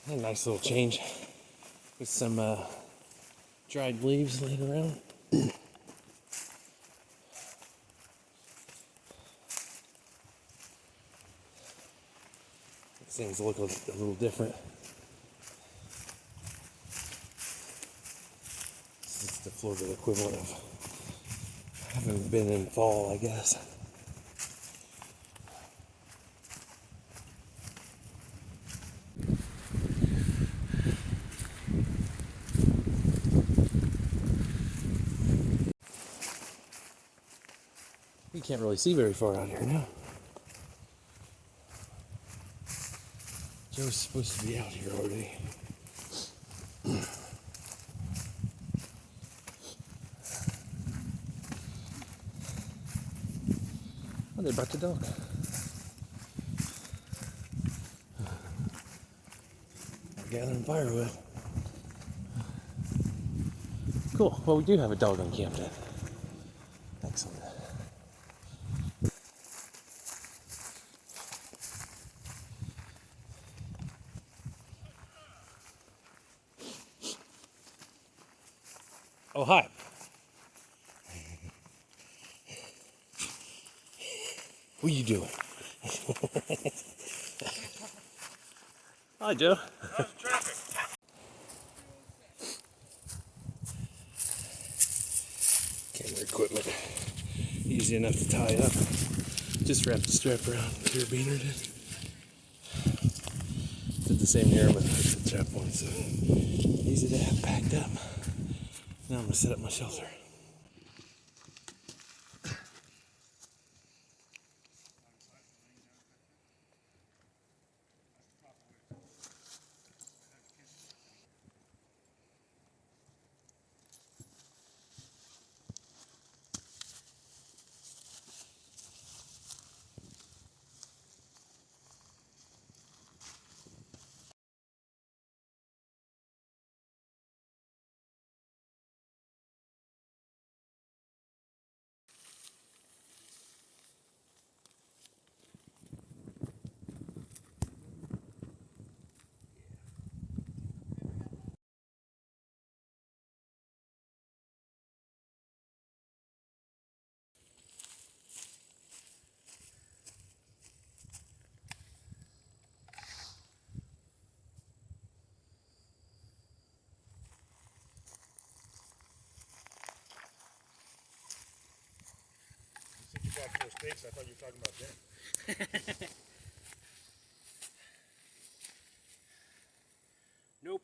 A nice little change with some dried leaves laid around. These things look a little different. This is the Florida equivalent of having been in fall, I guess. You can't really see very far out here now. Joe's supposed to be out here already. Oh, they brought the dog. Gathering firewood. Cool. Well, we do have a dog on camp then. Excellent. Oh, hi. What are you doing? Hi, Joe. How's the traffic? Camera equipment. Easy enough to tie up. Just wrap the strap around the carabiner. Did the same here with the trap one, so easy to have packed up. Now I'm gonna set up my shelter. You said you bought 4 steaks. I thought you were talking about dinner. Nope.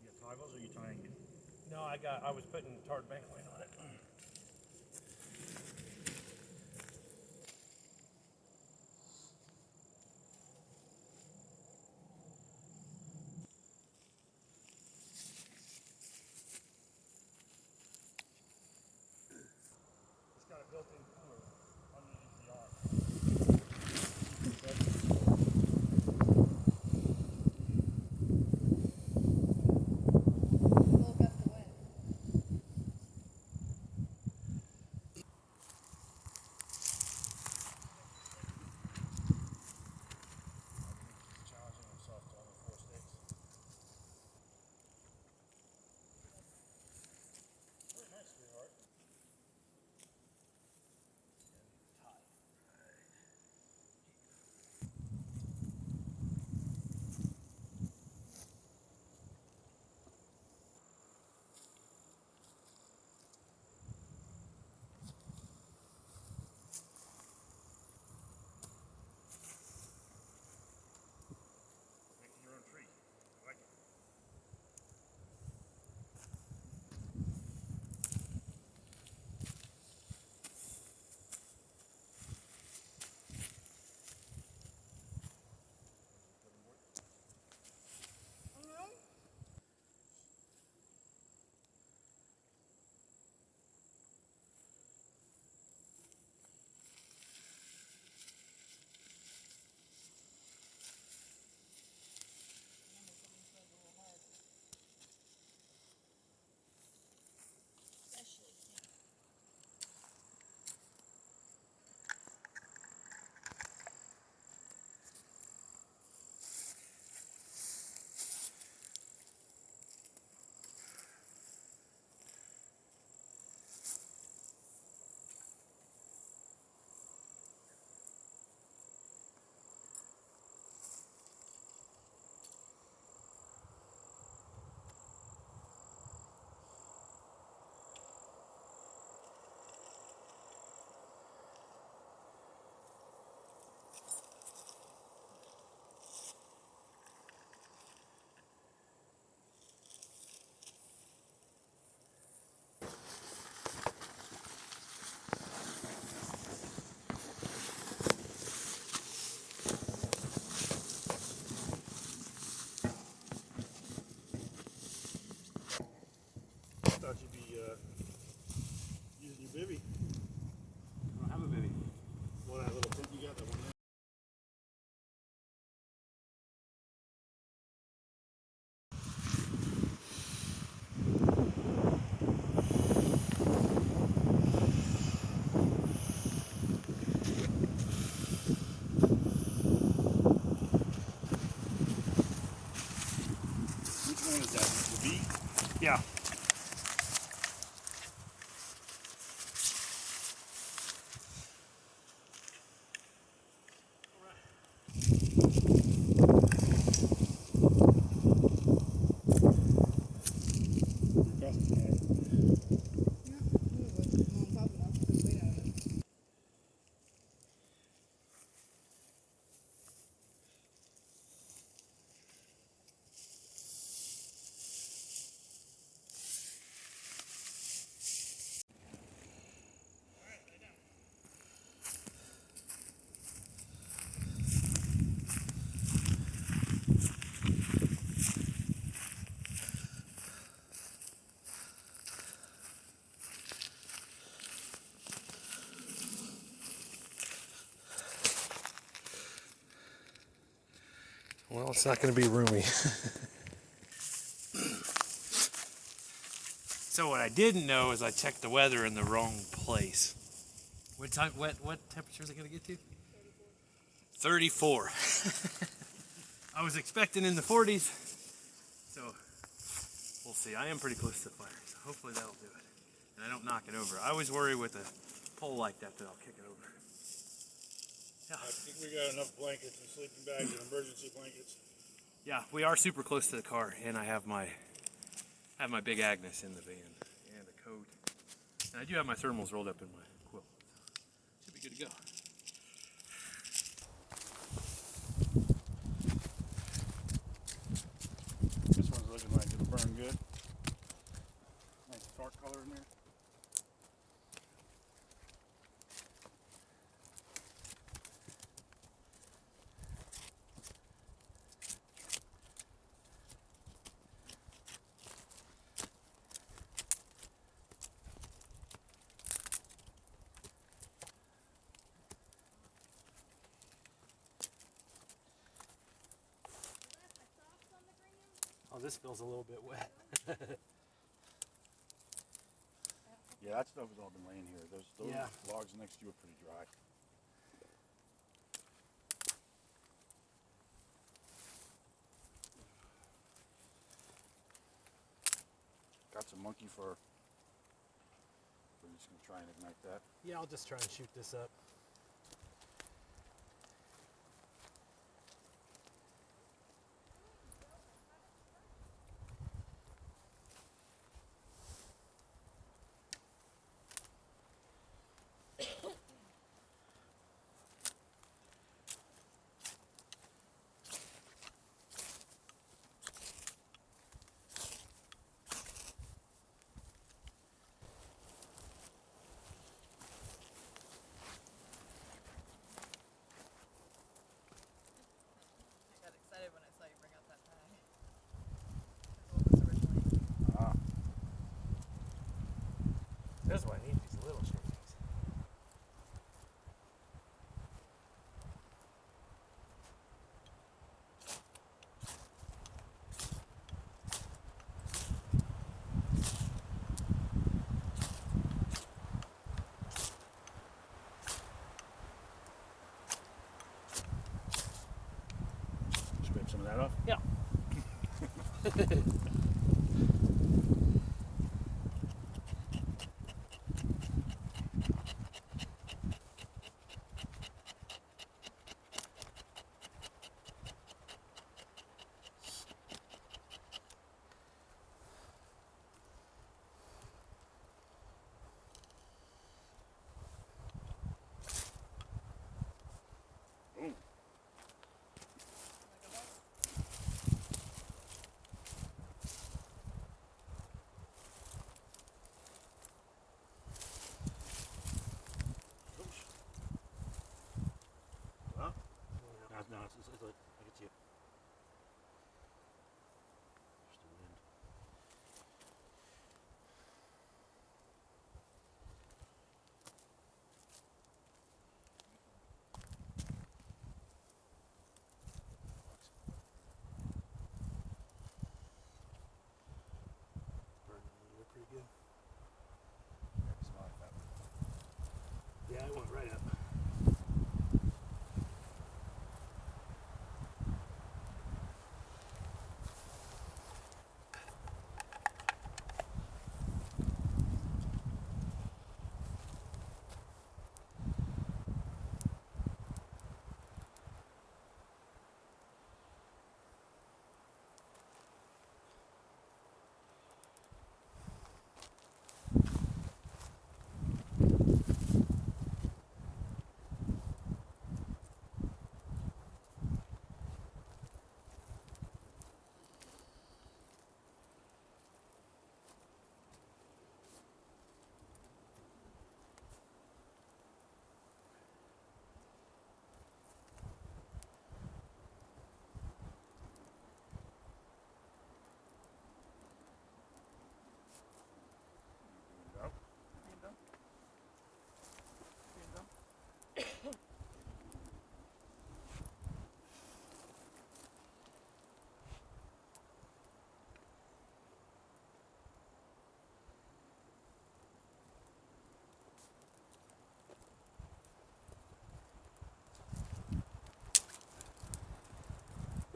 You got toggles or are you tying it? No, I was putting tarred bank line on it. It's got a built-in cooler underneath the arm. Little gust of wind. one is that? The V? Yeah. Well, it's not going to be roomy. So what I didn't know is I checked the weather in the wrong place. What temperature is it going to get to? 34. I was expecting in the 40s. So we'll see. I am pretty close to the fire, so hopefully that'll do it. And I don't knock it over. I always worry with a pole like that I'll kick it over. Yeah. I think we got enough blankets and sleeping bags and emergency blankets. Yeah, we are super close to the car, and I have my big Agnes in the van and a coat. And I do have my thermals rolled up in my quilt. Should be good to go. This one's looking like it'll burn good. Nice dark color in there. Oh, this feels a little bit wet. Yeah, that stuff has all been laying here. Those Yeah. logs next to you are pretty dry. Got some monkey fur. We're just gonna try and ignite that. Yeah, I'll just try and shoot this up. I got excited when I saw you bring out that bag. What was originally? Ah, That's why I need these little shavings. scrape some of that off. Yeah.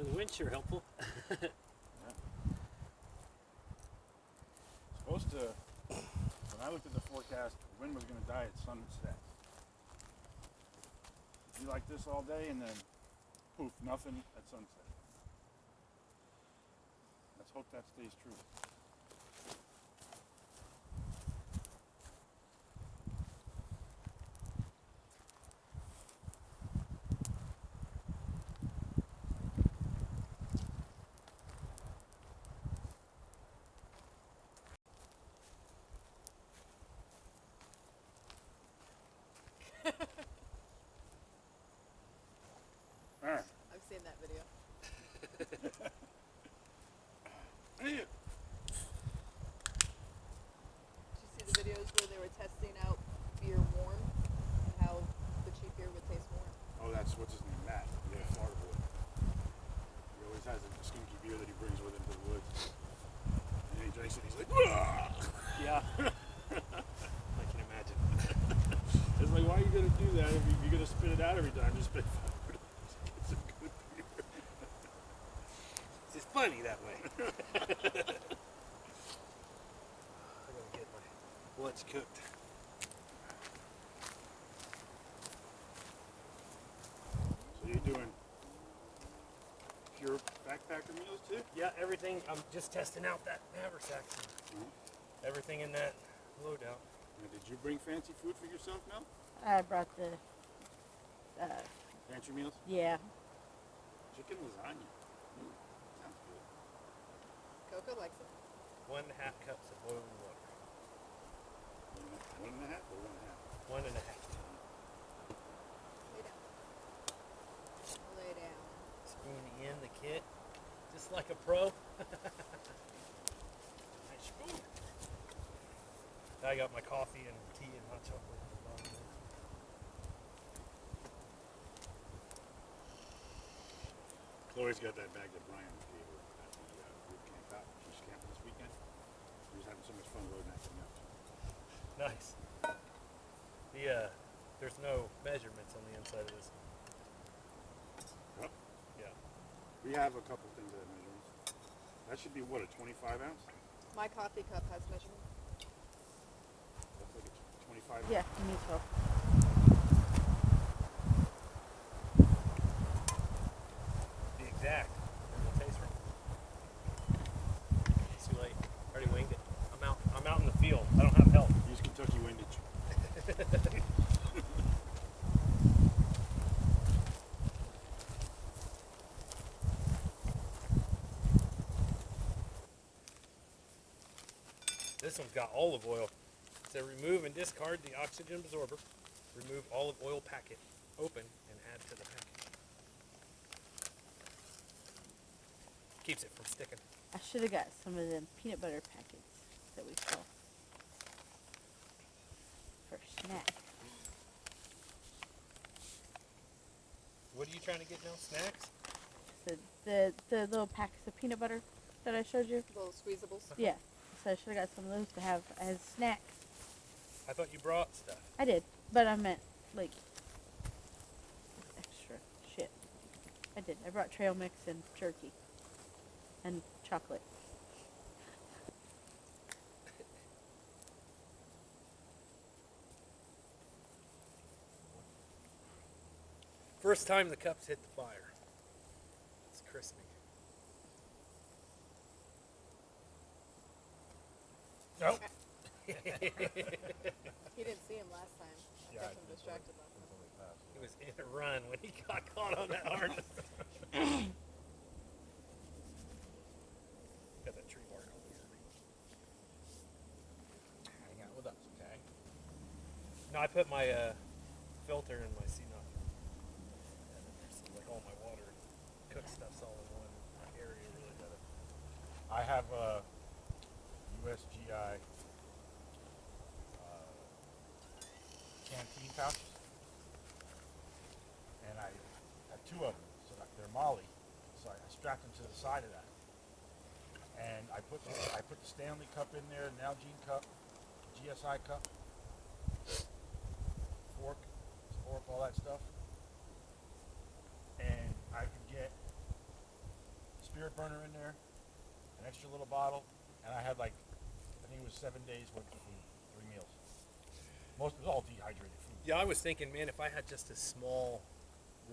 the wind's sure helpful. Supposed to, when I looked at the forecast, the wind was going to die at sunset. It'd be like this all day and then poof, nothing at sunset. Let's hope that stays true. I've seen that video. Hey. Did you see the videos where they were testing out beer warm and how the cheap beer would taste warm? Oh, that's what's his name, Matt. Yeah, Florida boy. He always has a skunky beer that he brings with him to the woods. And then he drinks it and he's like, "Wah!" Yeah. I can imagine. It's like, why are you going to do that if you're going to spit it out every time? Just spit $5. It's a good beer. It's just funny that way. I gotta get my lunch cooked. So you're doing pure backpacker meals too? Yeah, everything. I'm just testing out that haversack. Everything in that loadout. Now, did you bring fancy food for yourself, Mel? I brought the, Pantry meals? yeah. Chicken lasagna. Sounds good. Coco likes it. 1.5 cups of boiling water. 1.5 or 1.5? 1.5. Lay down. Lay down. Spoon in the kit, just like a pro. Nice spoon. I got my coffee and tea and hot chocolate. Chloe's got that bag that Brian gave her at the group camp out. She's camping this weekend. She was having so much fun loading that thing up. Nice. There's no measurements on the inside of this. Yep. Yeah. We have a couple things that have measurements. That should be what, a 25 ounce? My coffee cup has measurement. That's like a 25 Yeah, me too. The exact. And the taste right. It's too late. I already winged it. I'm out in the field. I don't have help. Use Kentucky windage. This one's got olive oil. It said remove and discard the oxygen absorber. Remove olive oil packet. Open and add to the packet. Keeps it from sticking. I should have got some of them peanut butter packets that we saw for snack. What are you trying to get now? Snacks? The little packs of peanut butter that I showed you. Little squeezables. Yeah. So I should have got some of those to have as snacks. I thought you brought stuff. I did, but I meant like extra shit. I did. I brought trail mix and jerky and chocolate. First time the cups hit the fire. It's crispy. Nope. He didn't see him last time. Yeah, Kept him distracted last time. He was in a run when he got caught on that harness. Got that tree bark all over me. Hang out with us, okay? No, I put my filter in my sea knocker. And then there's like all my water and cook stuff's all in one area really better. I have a USGI canteen pouches, and I have two of them. So they're Molly, so I strapped them to the side of that, and I put the Stanley cup in there, Nalgene cup, GSI cup, fork, all that stuff, and I could get spirit burner in there, an extra little bottle, and I had like, I think it was 7 days worth of food, 3 meals. Most of it was all dehydrated food. Yeah, I was thinking, man, if I had just a small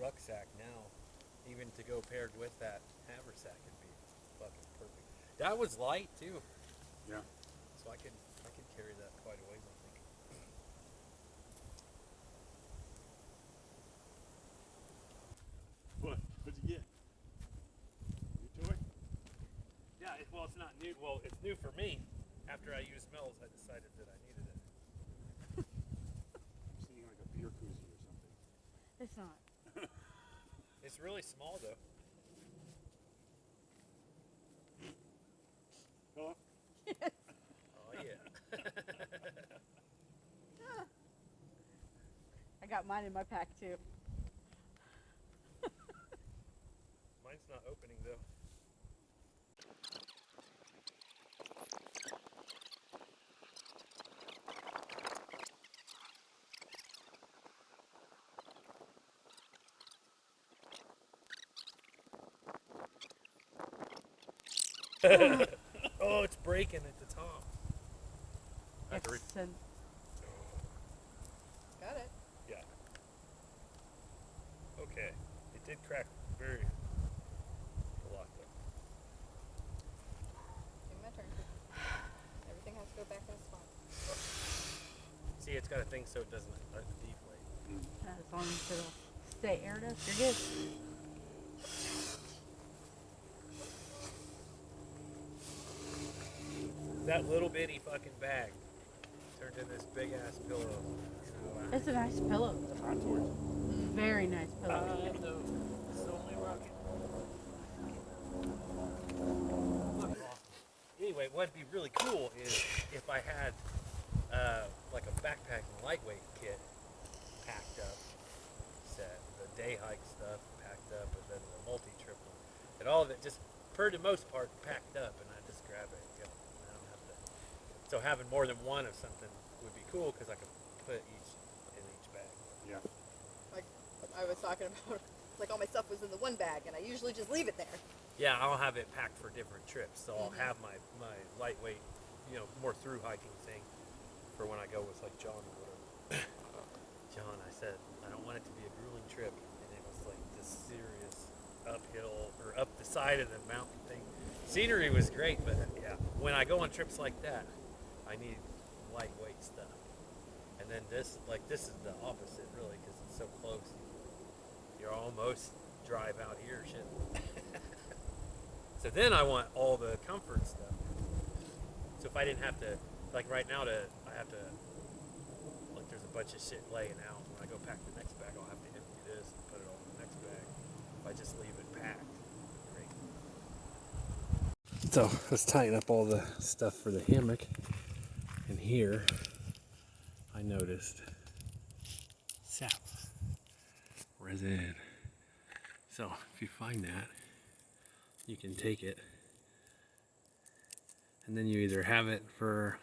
rucksack now, even to go paired with that haversack, it'd be fucking perfect. That was light too, Yeah. so I could carry that quite a ways, I think. What'd you get? New toy? Yeah, well, it's not new. Well, it's new for me. After I used Mel's, I decided that I needed it. I'm seeing like a beer koozie or something. It's not. It's really small though. Hello? Oh yeah. I got mine in my pack too. Mine's not opening though. Oh, it's breaking at the top. I have to Excellent. Got it. Yeah. Okay. It did crack very a lot though. Take my turn. Everything has to go back in its spot. See, it's got a thing so it doesn't deflate. As long as it'll stay air dust, you're good. That little bitty fucking bag turned into this big ass pillow. It's a nice pillow. Contours. Very nice pillow. No, it's only rocking. Anyway, what'd be really cool is if I had like a backpacking lightweight kit packed up, set the day hike stuff packed up, and then the multi-triple, and all of it just for the most part packed up, and I just grab it and go. I don't have to. So having more than one of something would be cool because I could put each in each bag. Yeah. Like I was talking about, like all my stuff was in the one bag, and I usually just leave it there. Yeah, I'll have it packed for different trips, so I'll have my lightweight, more through hiking thing for when I go with like John or whatever. John, I said, I don't want it to be a grueling trip, and it was like this serious uphill or up the side of the mountain thing. Scenery was great, but yeah, when I go on trips like that, I need lightweight stuff. And then this is the opposite really, because it's so close. You're almost drive out here, shit. So then I want all the comfort stuff. So if I didn't have to, like right now, I have to, like there's a bunch of shit laying out. When I go pack the next bag, I'll have to empty this and put it all in the next bag. If I just leave it packed, great. So let's tighten up all the stuff for the hammock. And here, I noticed sap resin. So if you find that, you can take it and then you either have it for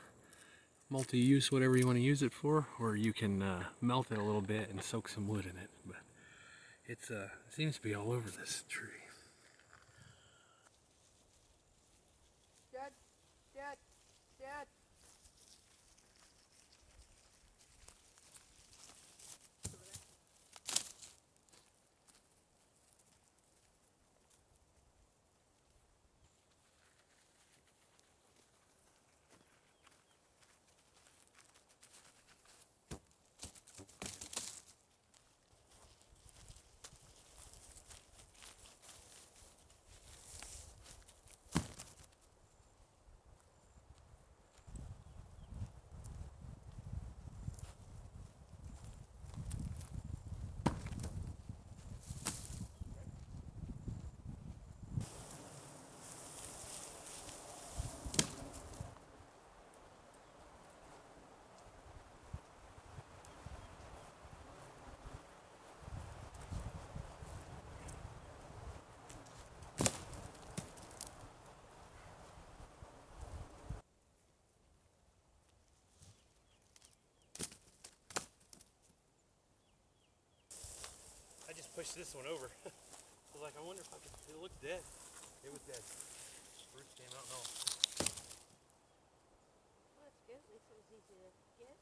multi-use, whatever you want to use it for, or you can melt it a little bit and soak some wood in it. But it's seems to be all over this tree. Dad, Dad, Dad. I just pushed this one over. I was like, I wonder if I could, it looks dead. It was dead. Roots came out and all. Well, that's good. At least it was easy to get.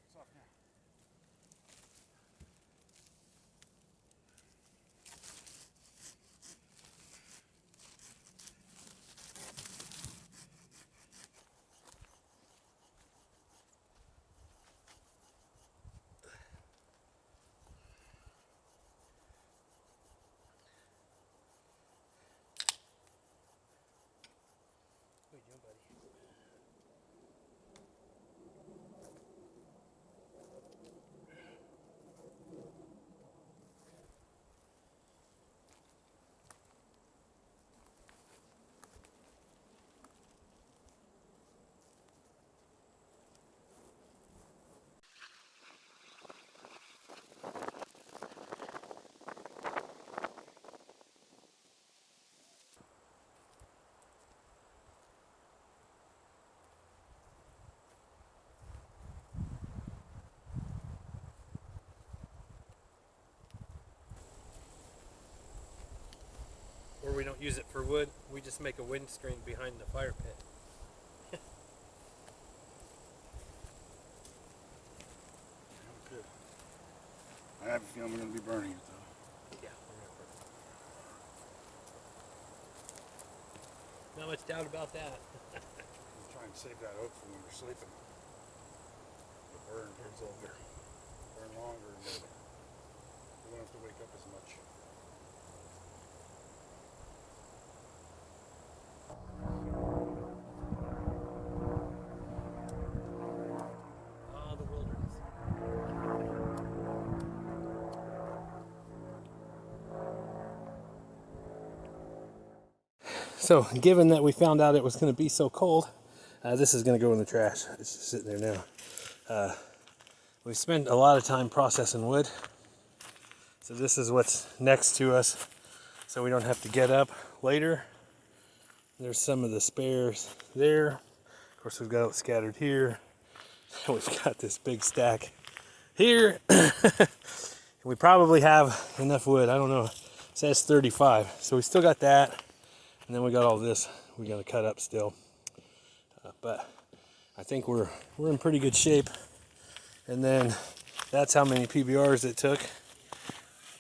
It's off now. What are you doing, buddy? Or we don't use it for wood, we just make a wind screen behind the fire pit. Good. I have a feeling we're going to be burning it though. Yeah, we're gonna burn it. Not much doubt about that. I'm trying to save that oak for when we're sleeping. The burn Burns longer. burn longer and we won't have to wake up as much. Ah, the wilderness. So, given that we found out it was going to be so cold, this is going to go in the trash. It's just sitting there now. We spent a lot of time processing wood, so this is what's next to us, so we don't have to get up later. There's some of the spares there. Of course, we've got it scattered here. We've got this big stack here. We probably have enough wood. I don't know. It says 35, so we still got that. And then we got all this we got to cut up still. But I think we're in pretty good shape. And then that's how many PBRs it took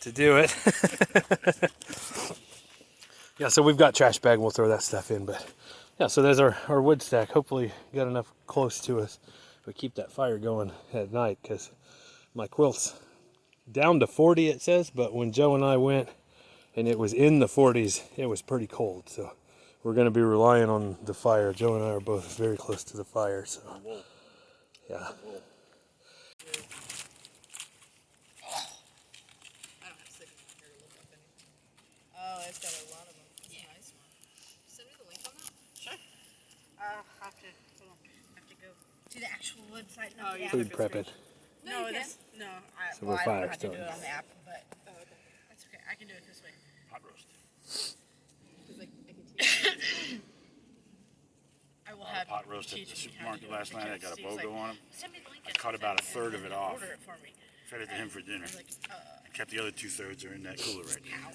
to do it. Yeah, so we've got trash bag. We'll throw that stuff in. But Yeah, so there's our wood stack. Hopefully got enough close to us. We keep that fire going at night because my quilt's down to 40 it says, but when Joe and I went and it was in the 40s, it was pretty cold. So we're going to be relying on the fire. Joe and I are both very close to the fire, so yeah. I don't have stickers on here to look up anything. Oh, it's got a lot of them. It's a nice one. Send me the link on that? Sure. Have to go to the actual website. Oh, yeah. Food prepping. No, I So don't we're know how to Firestones. do it on the app, but Oh, okay. that's okay. I can do it this way. Hot roast. Because I can teach you. I will have Pot roast at the teach me how to supermarket do it last night. I because got a Steve's BOGO like, on them. Send me the link. I cut about a third of it off. Order it for me. Fed it to him for dinner. I was like, I kept the other 2/3 are in that cooler right now.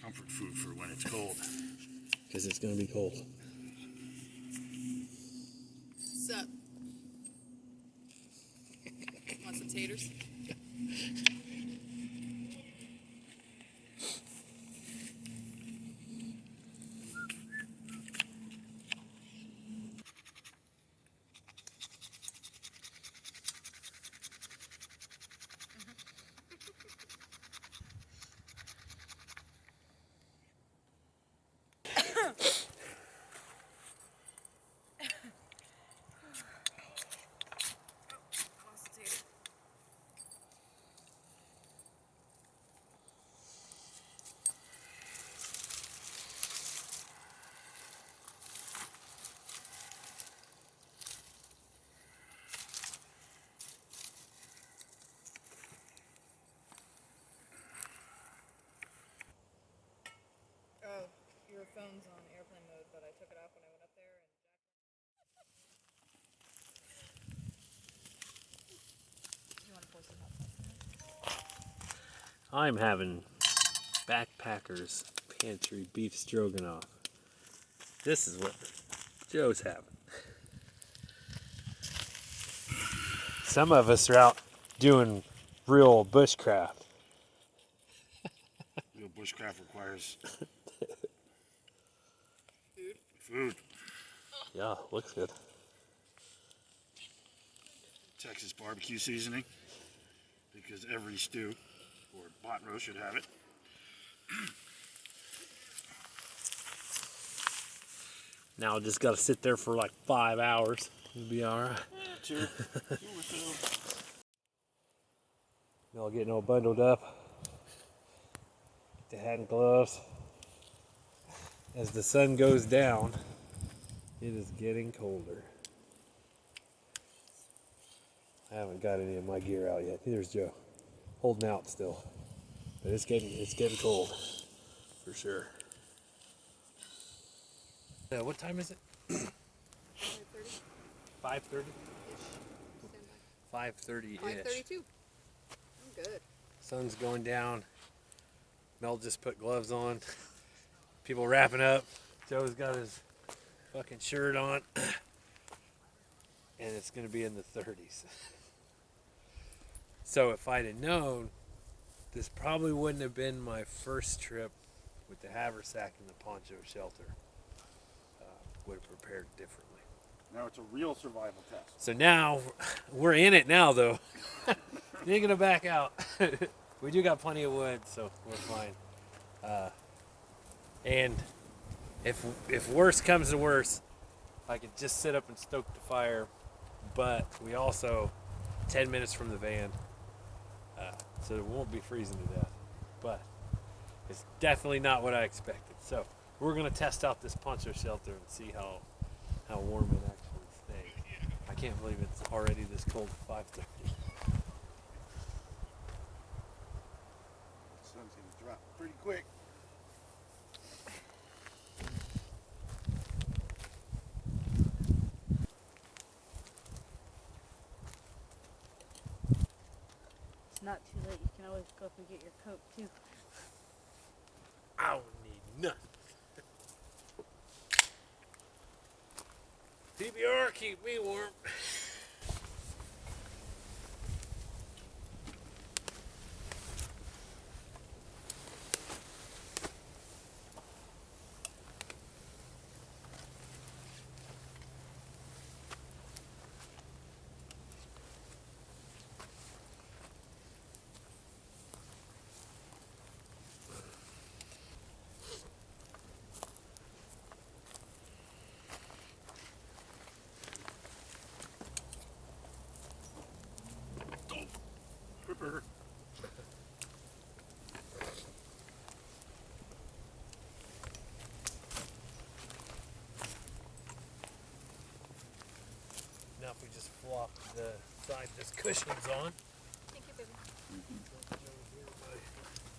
Comfort food for when it's cold. Because it's going to be cold. Sup? Want some taters? Wants a tater. Oh, your phone's on airplane mode, but I took it off when I went up there and you want to pour some hot sauce? I'm having Backpackers Pantry beef stroganoff. This is what Joe's having. Some of us are out doing real bushcraft. Real bushcraft requires Food? food. Yeah, looks good. Texas barbecue seasoning. Because every stew or pot roast should have it. Now just got to sit there for like 5 hours. It'll be all right. Two or two. Y'all getting all bundled up. Get the hat and gloves. As the sun goes down, it is getting colder. I haven't got any of my gear out yet. Neither's Joe. Holding out still. But it's getting cold. For sure. What time is it? 5:30? 5:30-ish. 5:32. I'm good. Sun's going down. Mel just put gloves on. People wrapping up. Joe's got his fucking shirt on. And it's going to be in the 30s. So if I'd have known, this probably wouldn't have been my first trip with the haversack and the poncho shelter. Would have prepared differently. Now it's a real survival test. So now, we're in it now though. You ain't gonna back out. We do got plenty of wood, so we're fine. And if worse comes to worse, I could just sit up and stoke the fire. But we also 10 minutes from the van, so it won't be freezing to death. But it's definitely not what I expected. So we're gonna test out this poncho shelter and see how warm it actually stays. I can't believe it's already this cold at 5:30. The sun's gonna drop pretty quick. It's not too late. You can always go up and get your coat too. I don't need nothing. PBR keep me warm. enough, we just flopped the side this cushion's on. Thank you, baby.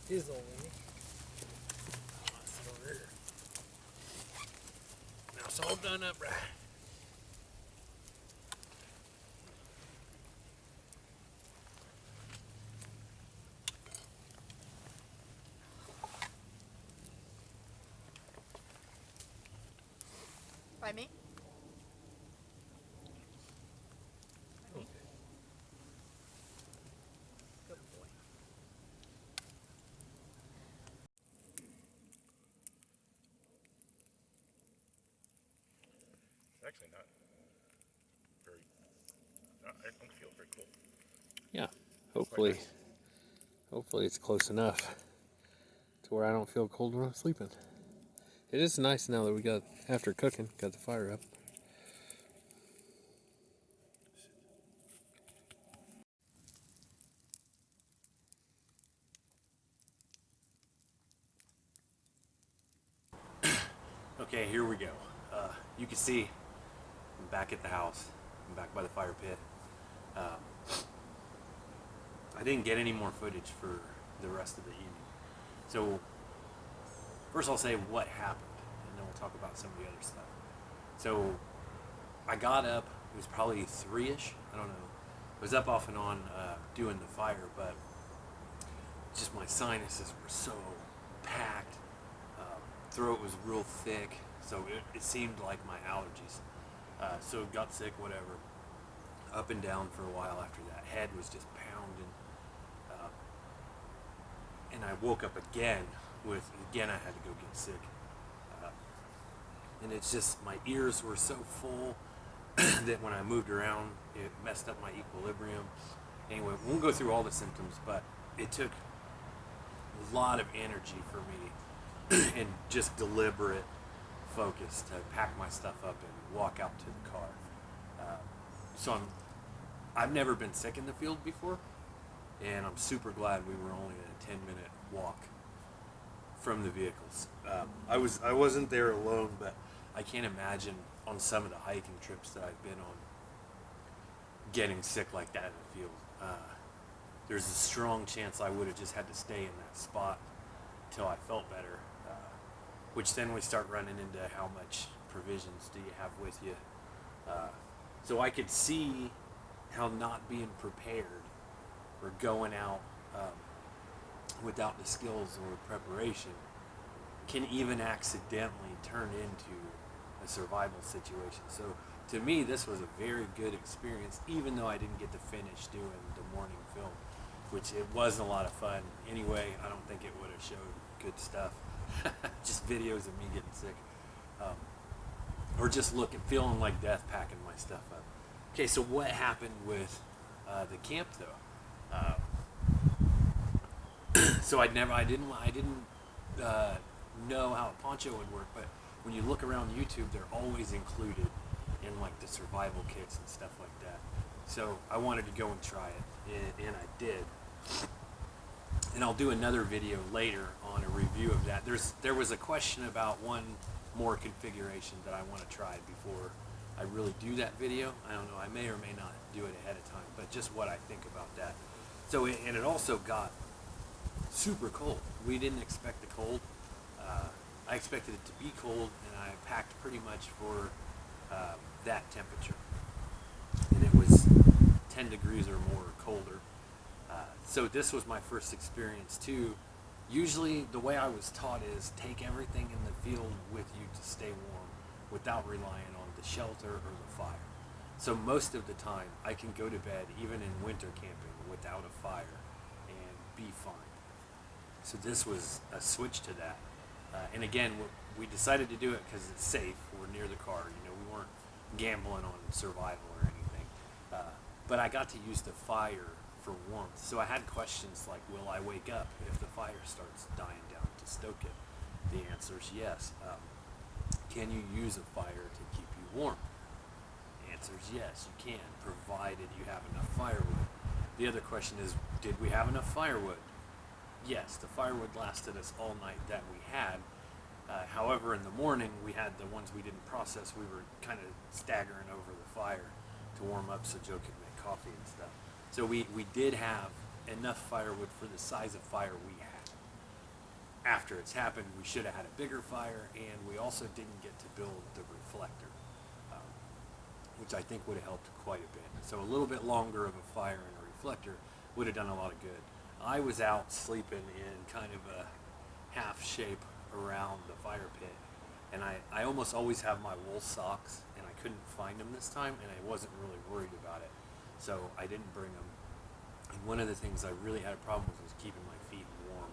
His old lady. Sit over here. Now it's all done up right. By me? Good boy. It's actually not very. I don't feel very cool. Yeah, hopefully, hopefully it's close enough to where I don't feel cold when I'm sleeping. It is nice now that we got, after cooking, got the fire up. Okay, here we go. You can see I'm back at the house. I'm back by the fire pit. I didn't get any more footage for the rest of the evening. So first I'll say what happened, and then we'll talk about some of the other stuff. So I got up, it was probably 3-ish, I don't know. I was up off and on doing the fire, but just my sinuses were so packed. Throat was real thick, so it seemed like my allergies. So got sick, whatever. Up and down for a while after that. Head was just pounding. And I woke up again with, again I had to go get sick. And it's just, my ears were so full that when I moved around, it messed up my equilibrium. Anyway, we won't go through all the symptoms, but it took a lot of energy for me and just deliberate focus to pack my stuff up and walk out to the car. So I've never been sick in the field before, and I'm super glad we were only a 10-minute walk from the vehicles. I wasn't there alone, but I can't imagine on some of the hiking trips that I've been on getting sick like that in the field. There's a strong chance I would have just had to stay in that spot until I felt better, which then we start running into how much provisions do you have with you. So I could see how not being prepared or going out without the skills or preparation can even accidentally turn into a survival situation. So to me, this was a very good experience, even though I didn't get to finish doing the morning film, which it wasn't a lot of fun. Anyway, I don't think it would have showed good stuff. Just videos of me getting sick. Or just feeling like death packing my stuff up. Okay, so what happened with the camp though? So I didn't know how a poncho would work, but when you look around YouTube, they're always included in like the survival kits and stuff like that. So I wanted to go and try it, and I did. And I'll do another video later on a review of that. There was a question about one more configuration that I want to try before I really do that video. I don't know, I may or may not do it ahead of time, but just what I think about that. So, and it also got super cold. We didn't expect the cold. I expected it to be cold, and I packed pretty much for that temperature. And it was 10 degrees or more colder. So this was my first experience too. Usually the way I was taught is take everything in the field with you to stay warm without relying on the shelter or the fire. So most of the time I can go to bed even in winter camping without a fire and be fine. So this was a switch to that. And again, we decided to do it because it's safe. We're near the car. You know, we weren't gambling on survival or anything. But I got to use the fire for warmth. So I had questions like, will I wake up if the fire starts dying down to stoke it? The answer is yes. Can you use a fire to keep you warm? The answer is yes, you can, provided you have enough firewood. The other question is, did we have enough firewood? Yes, the firewood lasted us all night that we had. However, in the morning, we had the ones we didn't process. We were kind of staggering over the fire. to warm up so Joe could make coffee and stuff. So we did have enough firewood for the size of fire we had. After it's happened, we should have had a bigger fire, and we also didn't get to build the reflector, which I think would have helped quite a bit. So a little bit longer of a fire and a reflector would have done a lot of good. I was out sleeping in kind of a half shape around the fire pit, and I almost always have my wool socks, and I couldn't find them this time, and I wasn't really worried about it, so I didn't bring them. And one of the things I really had a problem with was keeping my feet warm,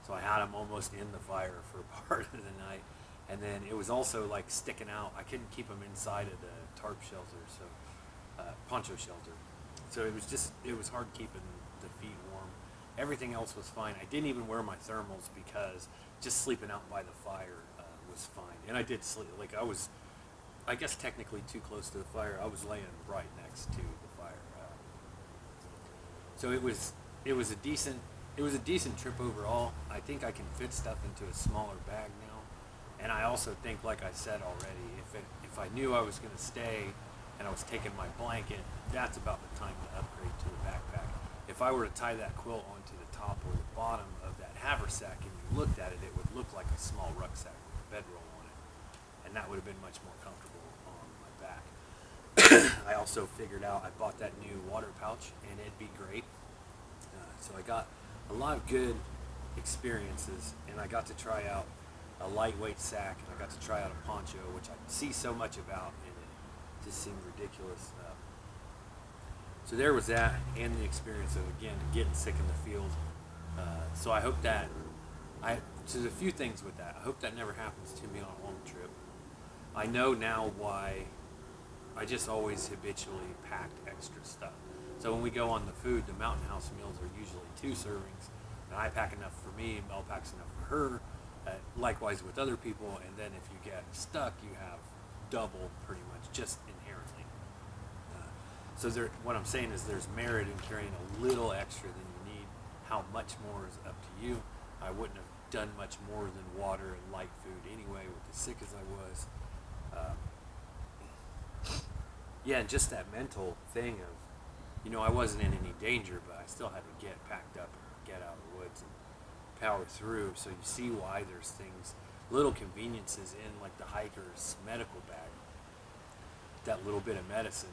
so I had them almost in the fire for part of the night, and then it was also like sticking out. I couldn't keep them inside of the tarp shelter, so poncho shelter, so it was hard keeping the feet warm. Everything else was fine. I didn't even wear my thermals because just sleeping out by the fire was fine. And I did sleep, like I guess technically too close to the fire. I was laying right next to the fire. So it was a decent trip overall. I think I can fit stuff into a smaller bag now. And I also think, like I said already, if I knew I was going to stay and I was taking my blanket, that's about the time to upgrade to a backpack. If I were to tie that quilt onto the top or the bottom of that haversack and you looked at it, it would look like a small rucksack with a bedroll on it. And that would have been much more comfortable on my back. I also figured out I bought that new water pouch, and it'd be great. So I got a lot of good experiences, and I got to try out a lightweight sack, and I got to try out a poncho, which I see so much about, and it just seemed ridiculous. So there was that, and the experience of, again, getting sick in the field. So I hope that, so there's a few things with that. I hope that never happens to me on a long trip. I know now why I just always habitually packed extra stuff. So when we go on the food, the Mountain House meals are usually 2 servings, and I pack enough for me, and Mel packs enough for her, likewise with other people, and then if you get stuck, you have double pretty much, just inherently. So what I'm saying is there's merit in carrying a little extra than you need. How much more is up to you. I wouldn't have done much more than water and light food anyway, with as sick as I was. Yeah, and just that mental thing of, I wasn't in any danger, but I still had to get packed up and get out of the woods and power through. So you see why there's things, little conveniences in like the hiker's medical bag. That little bit of medicine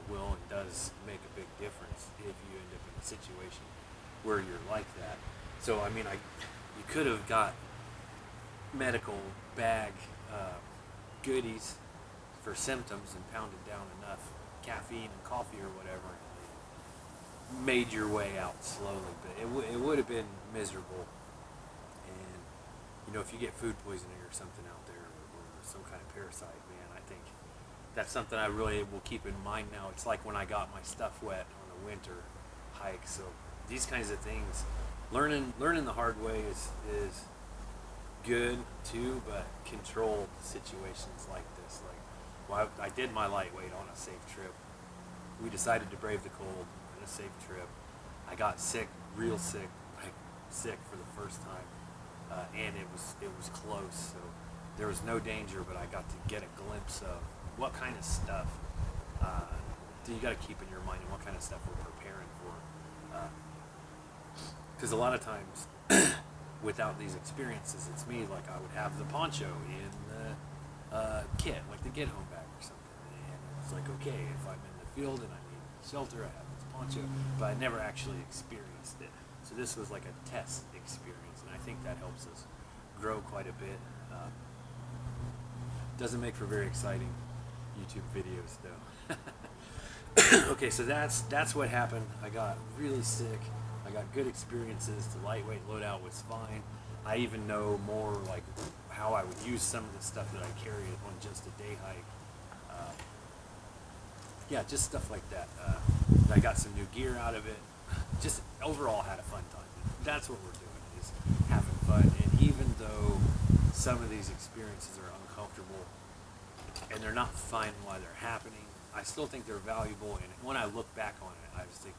will and does make a big difference if you end up in a situation where you're like that. So I mean, you could have got medical bag goodies for symptoms and pounded down enough caffeine and coffee or whatever, and made your way out slowly. But it would have been miserable. And if you get food poisoning or something out there, or some kind of parasite, man, I think that's something I really will keep in mind now. It's like when I got my stuff wet on a winter hike. So these kinds of things, learning the hard way is good too, but control situations like this. I did my lightweight on a safe trip. We decided to brave the cold on a safe trip. I got sick, real sick, sick for the first time, and it was close. So there was no danger, but I got to get a glimpse of what kind of stuff do you got to keep in your mind, and what kind of stuff we're preparing for. Because a lot of times, without these experiences, it's me, like I would have the poncho in the kit, like the get home bag or something, and it's like, okay, if I'm in the field and I need shelter, I have this poncho, but I never actually experienced it. So this was like a test experience, and I think that helps us grow quite a bit. Doesn't make for very exciting YouTube videos though. Okay, so that's what happened. I got really sick. I got good experiences. The lightweight loadout was fine. I even know more like how I would use some of the stuff that I carried on just a day hike. Yeah, just stuff like that. I got some new gear out of it. Just overall had a fun time. That's what we're doing, is having fun. And even though some of these experiences are uncomfortable and they're not fun while they're happening, I still think they're valuable. And when I look back on it, I was like,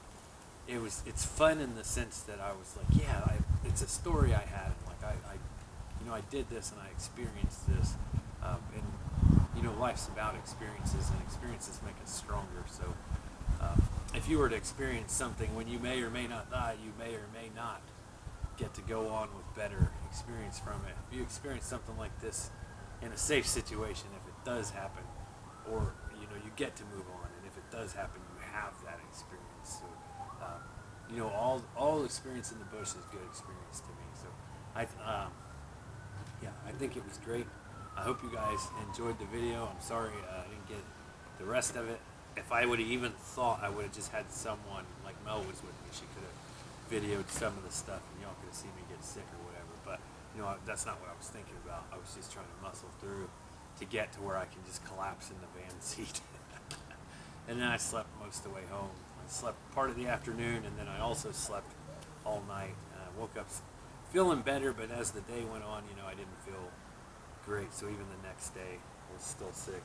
it's fun in the sense that I was like, yeah, it's a story I had. And like I did this and I experienced this, and you know, life's about experiences, and experiences make us stronger. So if you were to experience something when you may or may not die, you may or may not get to go on with better experience from it. If you experience something like this in a safe situation, if it does happen, or you know, you get to move on, and if it does happen, you have that experience. So you know, all experience in the bush is good experience to me. So I think it was great. I hope you guys enjoyed the video. I'm sorry I didn't get the rest of it. If I would have even thought, I would have just had someone, like Mel was with me, she could have videoed some of the stuff and y'all could have seen me get sick or whatever. But you know, that's not what I was thinking about. I was just trying to muscle through to get to where I can just collapse in the van seat. And then I slept most of the way home. I slept part of the afternoon, and then I also slept all night. Woke up feeling better, but as the day went on, you know, I didn't feel great. So even the next day, I was still sick.